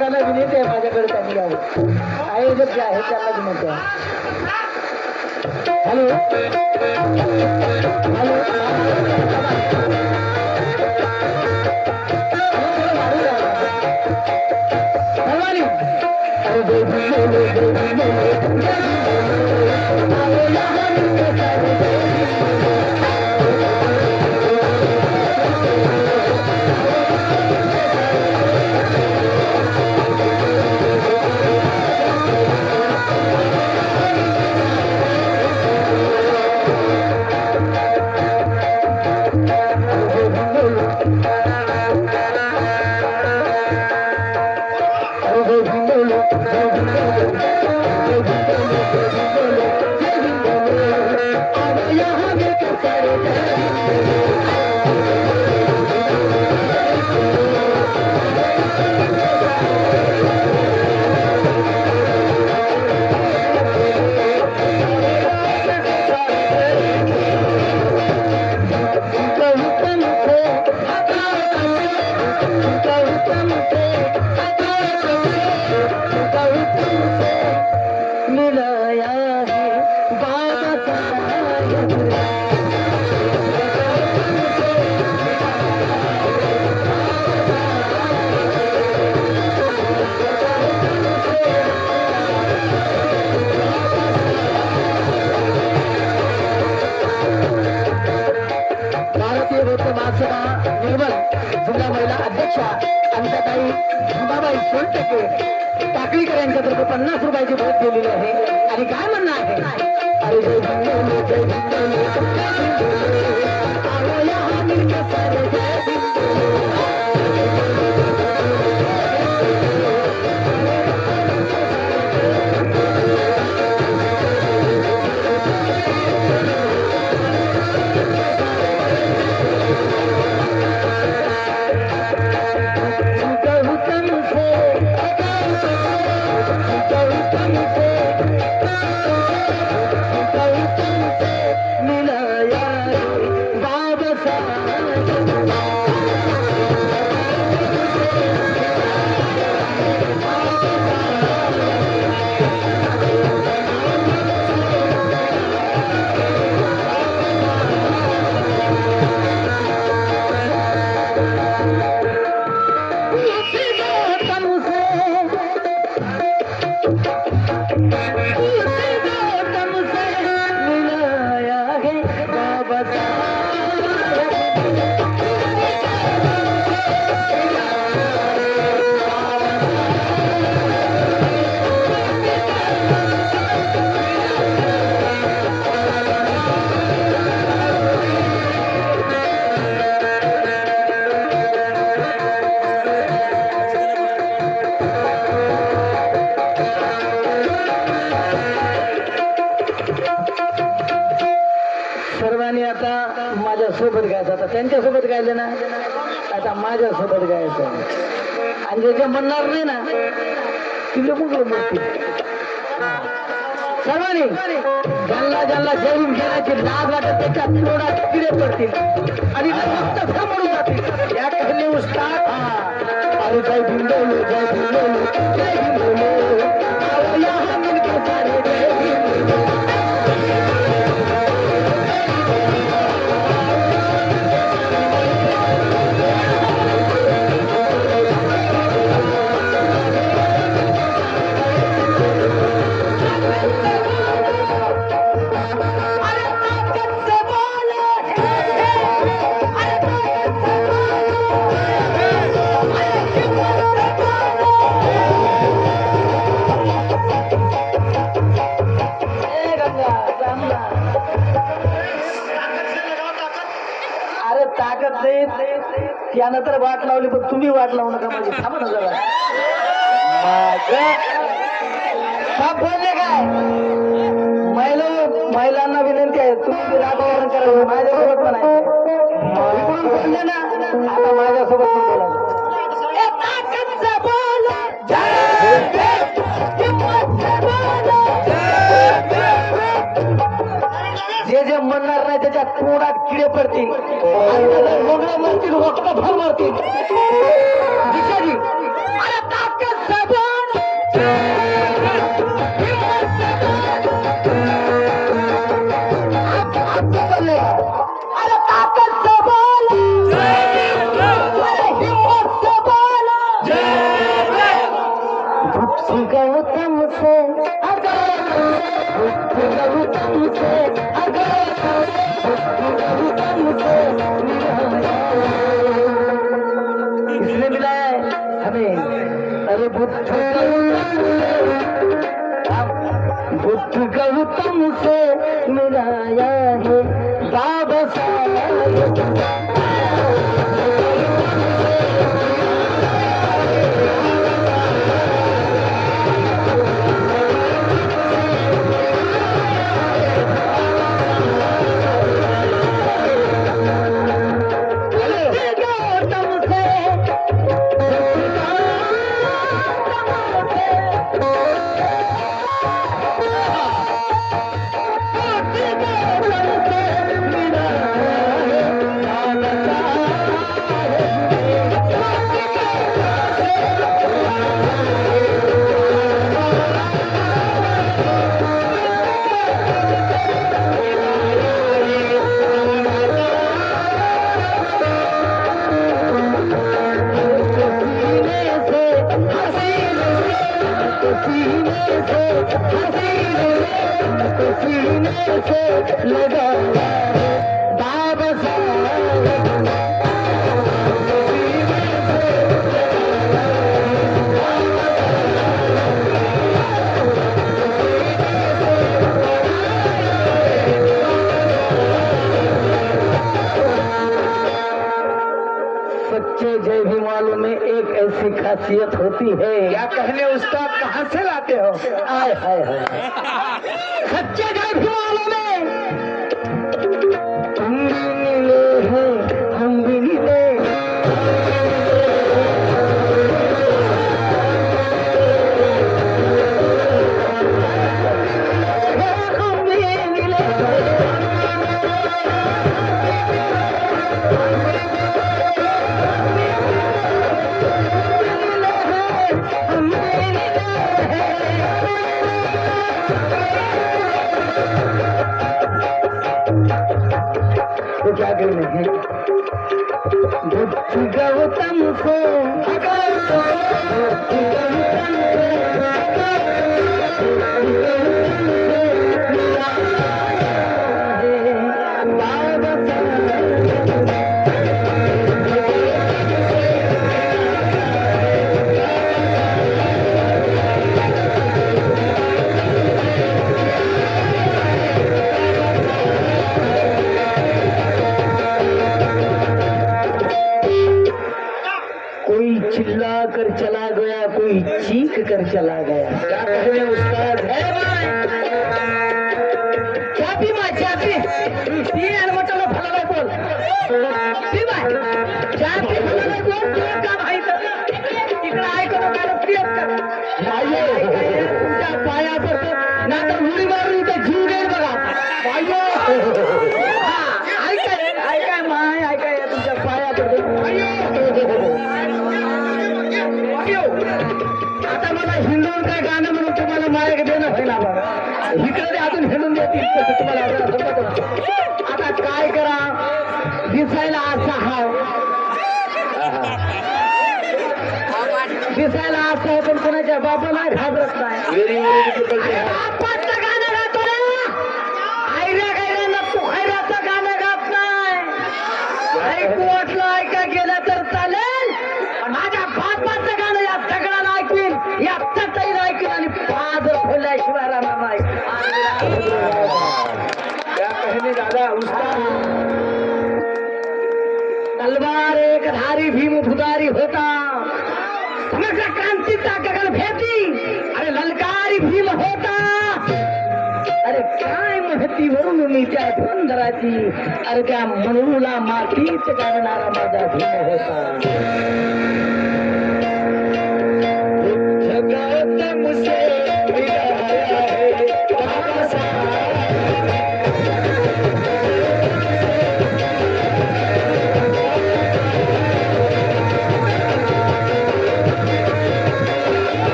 लोकांना विनंती आहे माझ्याकडे त्यांनी यावं. आयोजक जे आहे त्यांना विनंती आहे. हॅलो टाकळीकर यांच्यातर्फे 50 रुपयाची भेट दिलेली आहे. आणि काय म्हणणं आहे? सर्वांनी आता माझ्या सोबत गायचं. आता त्यांच्या सोबत गायलं ना, आता माझ्या सोबत गायचं. आणि जे जे म्हणणार नाही ना तिला मुलं म्हणतील. सर्वांनी ज्यांना ज्यांना जेवून घेण्याची लाज वाटत त्याच्या तोडात किडे पडतील आणि फक्त समोरून जातील. या कहले उस्ताद अरे जय भिंडोलो जय भिंडोलो जय भिंडोलो आओ यहाँ मिलके सारे जय भिंडोलो. ताकद नाही त्यानं तर वाट लावली, पण तुम्ही वाट लावू नका माझी. थांबा ना जरा. बोलले काय महिलांना विनंती आहे, तुम्ही राजकारण करावं. माझ्यासोबत पण आहे बोलले ना, आता माझ्यासोबत पण बोलायचं. जे जे म्हणणार नाही त्याच्या तोडात किडे पडतील, मरतील, वक्त भर मरतील. दिशाजी अरे ताकत सबन हिम्मत सबन अरे ताकत सबन अरे हिम्मत सबन गौतम से गौतम से इसने मिलाया है हमें अरे बुद्ध गौतम से मिलाया है बाबा साहब लगा बाबा सच्चे जय भीम वालों में एक ऐसी खासियत होती है। क्या कहने उस्ताद कहाँ से लाते हो? आय हाय हाय सच्चे जय भीम वालों में तुम भी मिले हैं हम भी मिले हम भी मिले तो क्या कहने हैं बुद्ध गौतम से कोई चिल्ला कर चला गया कोई चीख कर चला गया। क्या कहने उस्ताद है चापी माय चापी ती आणि म्हटलं फलाला बोल ती माय चापी फलाला बोल तू का माहित इकडे ऐकू नका प्रिय कर माये तुमच्या पाया पडतो ना तर उडी मारून इथे जीव देईल बघा माये ऐकाय ऐकाय माय ऐकाय तुमच्या पाया पडतो आता मला हिंदून काय गाणं म्हणून तुम्हाला मायक देणं होईना बघा इकडे अजून हिंदून देतील तसं तुम्हाला आता काय करा दिसायला असा हाव दिसायला असं आहे पण कोणाच्या बापाला घाबरत नाही बापाचं गाणं गातो ना आयऱ्या गायऱ्यांना पोहायराचं गाणं गात नाही ऐकू वाटलं ऐका गेलं तर चालेल पण माझ्या बापाचं गाणं या दगडाला ऐकवीन या चटईला ऐकवीन आणि पादर खोलल्याशिवाय राहणार नाही क्या कहने दादा उस्ताद तलवार एक धारी भीम भुदारी होता समग्र क्रांतीचा गगन भेदी अरे ललकारी भीम होता अरे काय महतीवरून मी त्या धुंदराची अरे त्या मनूला मातीच गाणारा माझा भीम होता गौतम से मिलाया है बाबा साहब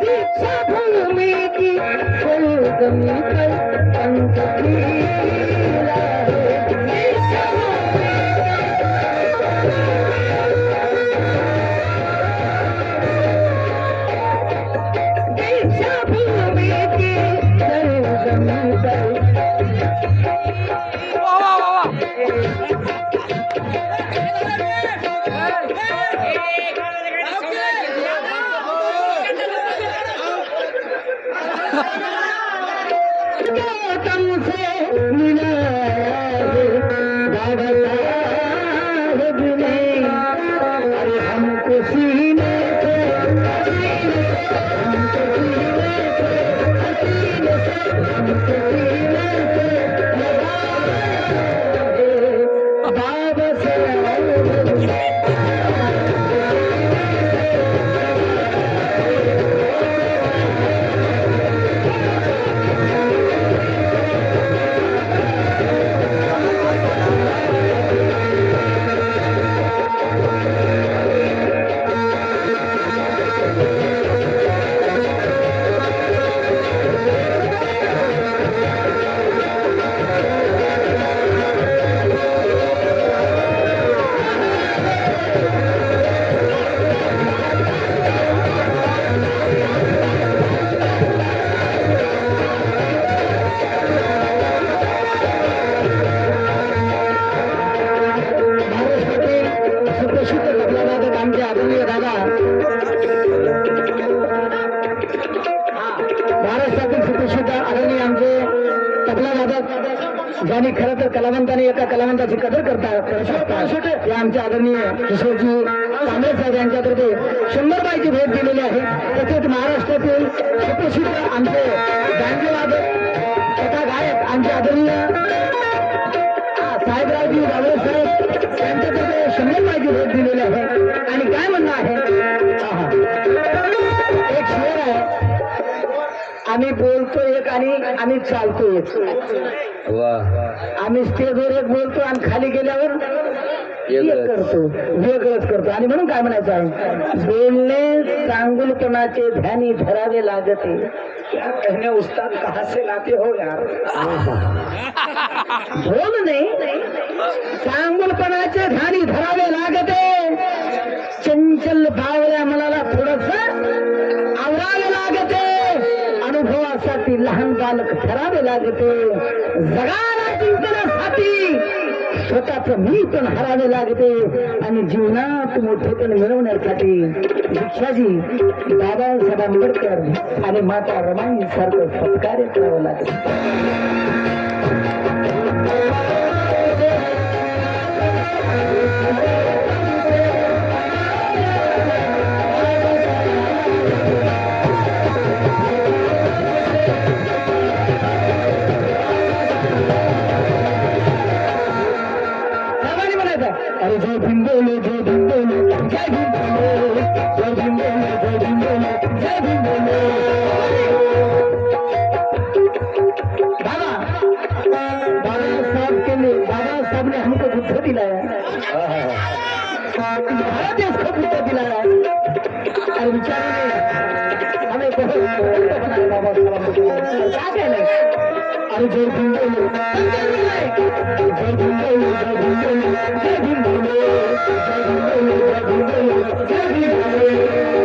दीक्षाभूमि की सरगमी पर पंख खिला दीक्षाभूमि की सरगमी पर तुमसे मिला है बाबा साहब ने अरे हमको सीने से हमको सीने से हमको सीने से लगा है बाबा साहब ज्यांनी खरं तर कलावंतांनी एका कलावंताची कदर करतात ते आमचे आदरणीय किशोरजी कांबळे साहेब यांच्यातर्फे 100 बाईची भेट दिलेली आहे. तसेच महाराष्ट्रातील सुप्रसिद्ध आमचे गांधीवादक तथा गायक आमचे आदरणीय साहेबरावजी गावळे साहेब यांच्यातर्फे 100 बाईची भेट दिलेली आहे. आणि काय म्हणणं आहे, एक शेर आहे, आम्ही बोलतो एक आणि आम्ही चालतो एक. आम्ही स्टेजवर एक बोलतो आणि खाली गेल्यावर एक करतो, वेगळंच करतो. आणि म्हणून काय म्हणायचं आहे, बोलणे चांगुलपणाचे ध्यानी धरावे लागते. क्या कहने उस्ताद, कहाँ से लाते हो यार. बोलणे चांगुलपणाचे ध्यानी धरावे लागते. चंचल भावल्या मनाला थोडस आवरावे लागते. अनुभवासाठी लहान बालक ठरावे लागते. जगाला जिंकण्यासाठी स्वतःच मी पण हरावे लागते. आणि जीवनात मोठेपण मिळवण्यासाठी दीक्षाजी बाबासाहेब आंबेडकर आणि माता रमाई सारखं सत्कार्य करावं लागते. अरे जय भीम बोलो, जय भीम बोलो, जय भीम बोलो, जय भीम बोलो, जय भीम बोलो, जय भीम बोलो. बाबा साहब ने हमको बुद्ध दिलाया, भारत देश को बुद्ध दिलाया. और बेचारे ने हमें बहुत बनाया बाबा साहब को. क्या कहना. अरे जय भीम बोलो, जय भीम बोलो, जय भीम बोलो, जय भीम बोलो, जय भीम बोलो, जय भीम बोलो,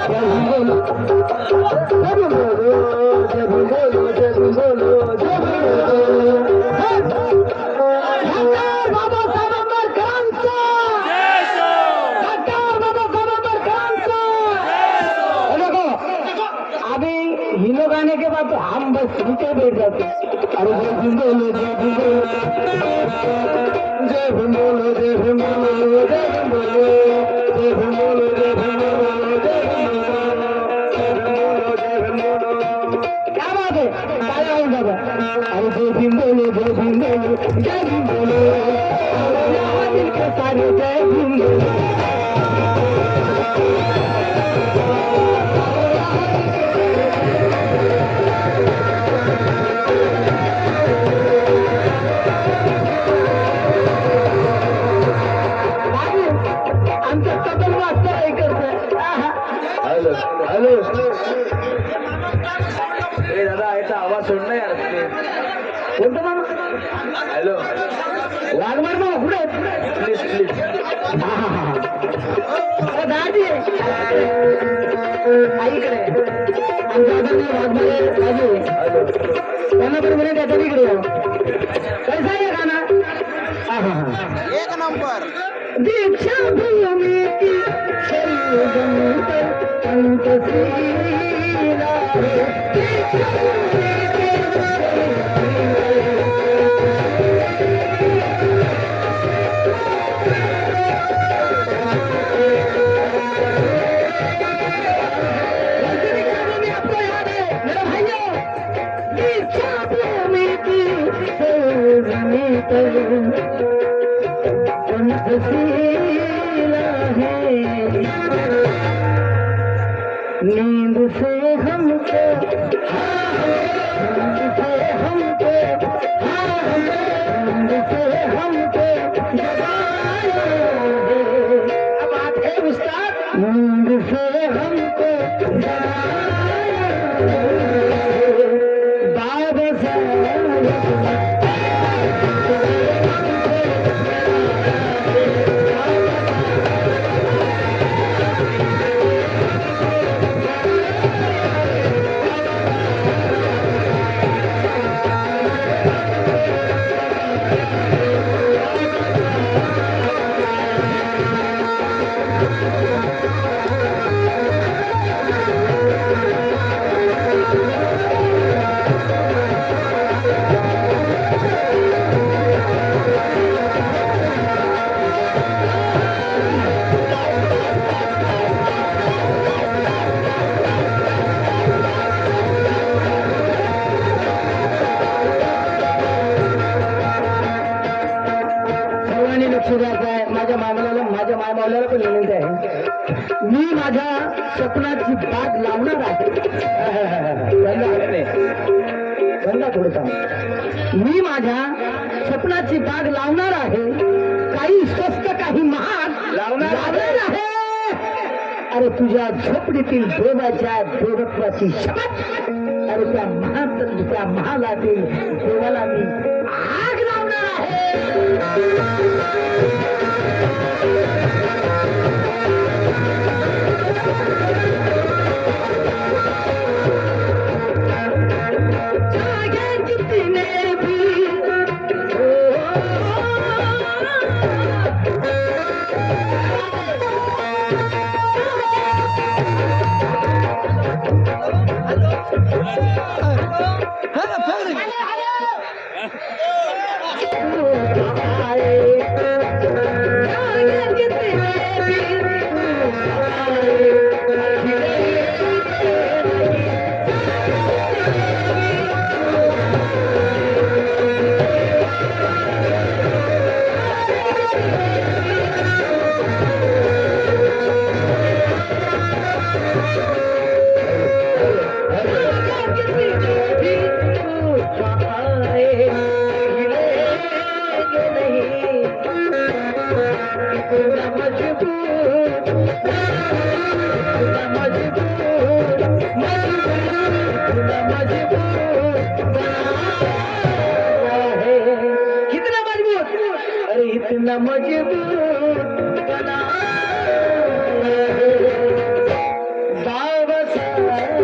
जय भीम बोलो, जय भीम बोलो, जय भीम बोलो, जय भीम बोलो, जय भीम बोलो. बाबा साहेब आंबेडकरांचा, बाबा साहेब आंबेडकरांचा. देखो अभी हिंदू गाने के बाद हम बस नीचे बैठ जाते. अरे जय भीम बोलो, जय भीम बोलो, जय भीम बोलो, जय भीम बोलो, जय भीम बोलो, जय भीम बोलो, जय भीम बोलो, जय भीम बोलो, जय भीम बोलो. क्या बात है, तालियां हो बाबा. अरे जय भीम बोलो, जय भीम बोलो, जय भीम बोलो, यहाँ दिल के सारे जय भीम बोलो. आमचं तबल मास्तर ऐकत कोणतं मामा? हॅलो वाघमार मामा कुठे आहेत? प्लीज प्लीज हा हा हा अहो, दादी आईकडे आमच्या आदरणीय वाघमारे राजू त्यांना पण म्हणे त्याच्या इकडे येऊ. कैसा आहे गाणं? हा हा हा एक नंबर दीक्षा भूमी की शरीर पंचशीला दीक्षा भूमी की आपको याद है मेरे भाइयों, दीक्षा भूमि की शरीर पंचशीला है नींद से हमको नींद से हमको नींद से हमको जगाया है। अब बात है उस्ताद, नींद से हमको जगाया है। बाबा साहब सर्वांनी लक्ष द्यायचं आहे. माझ्या मायमावल्याला पण विनंती आहे. मी माझ्या स्वप्नाची बाग लावणार आहे. बंदा थोडसा. मी माझ्या स्वप्नाची बाग लावणार आहे. काही स्वस्त काही महाग लावणार आहे. अरे तुझ्या झोपडीतील देवाच्या देवत्वाची शपथ. अरे त्या महालातील देवाला मी आग लावणार आहे. चाहे कितने भी कितना मजबूत, अरे इतना मजबूत बना बाबा चाहे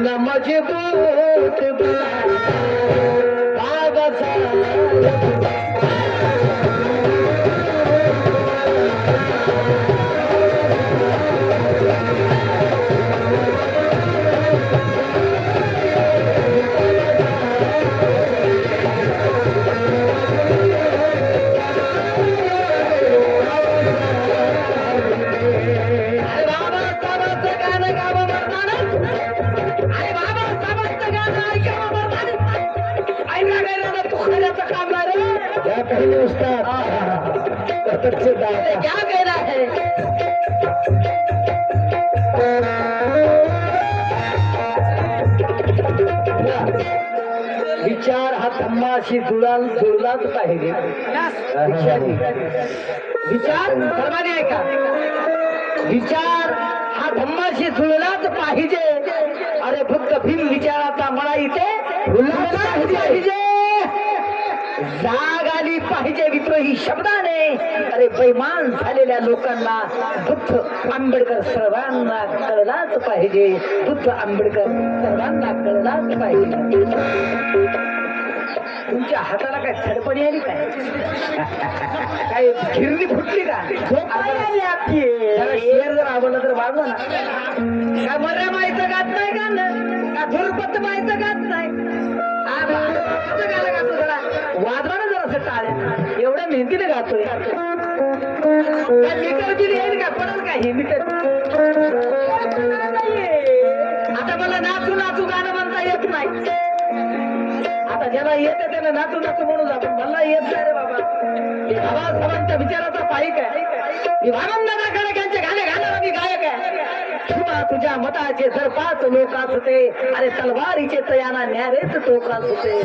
न मजबूत कागजा कहने उस्ताद क्या कहना है विचार हा धम्माशी जुळलाच पाहिजे विचार सर्वांनी ऐका विचार हा धम्माशी जुळलाच पाहिजे अरे फक्त भीम विचाराचा मला इथे उल्हास पाहिजे जाग आली पाहिजे विद्रोही शब्दाने अरे बैमान झालेल्या लोकांना बुद्ध आंबेडकर सर्वांना कळलाच पाहिजे बुद्ध आंबेडकर सर्वांना कळलाच पाहिजे तुमच्या हाताला काय छडपणी आली काय काय गिरणी फुटली का शेर जर आवडलं तर वाजवा ना काय मर्या माहिती गात नाही का धुरपत माहिती गात नाही वाजवा ना जरा टाळ्या एवढ्या मेहनतीने गातोय मीटर बिल येईल का पडेल का हे मीटर आता मला नाचू नाचू गाणं म्हणता येत नाही आता ज्याला येते त्याला नाचू नाचू म्हणून जातो मला येत नाही रे बाबा बाबासाहेबांच्या विचाराचा पाईक आहे भावंदाकडे त्यांचे गाणे घालणारा मी गायक आहे तुझ्या मताचे जर 5 लोक असते अरे तलवारीचे तयाना न्यारेच टोक असते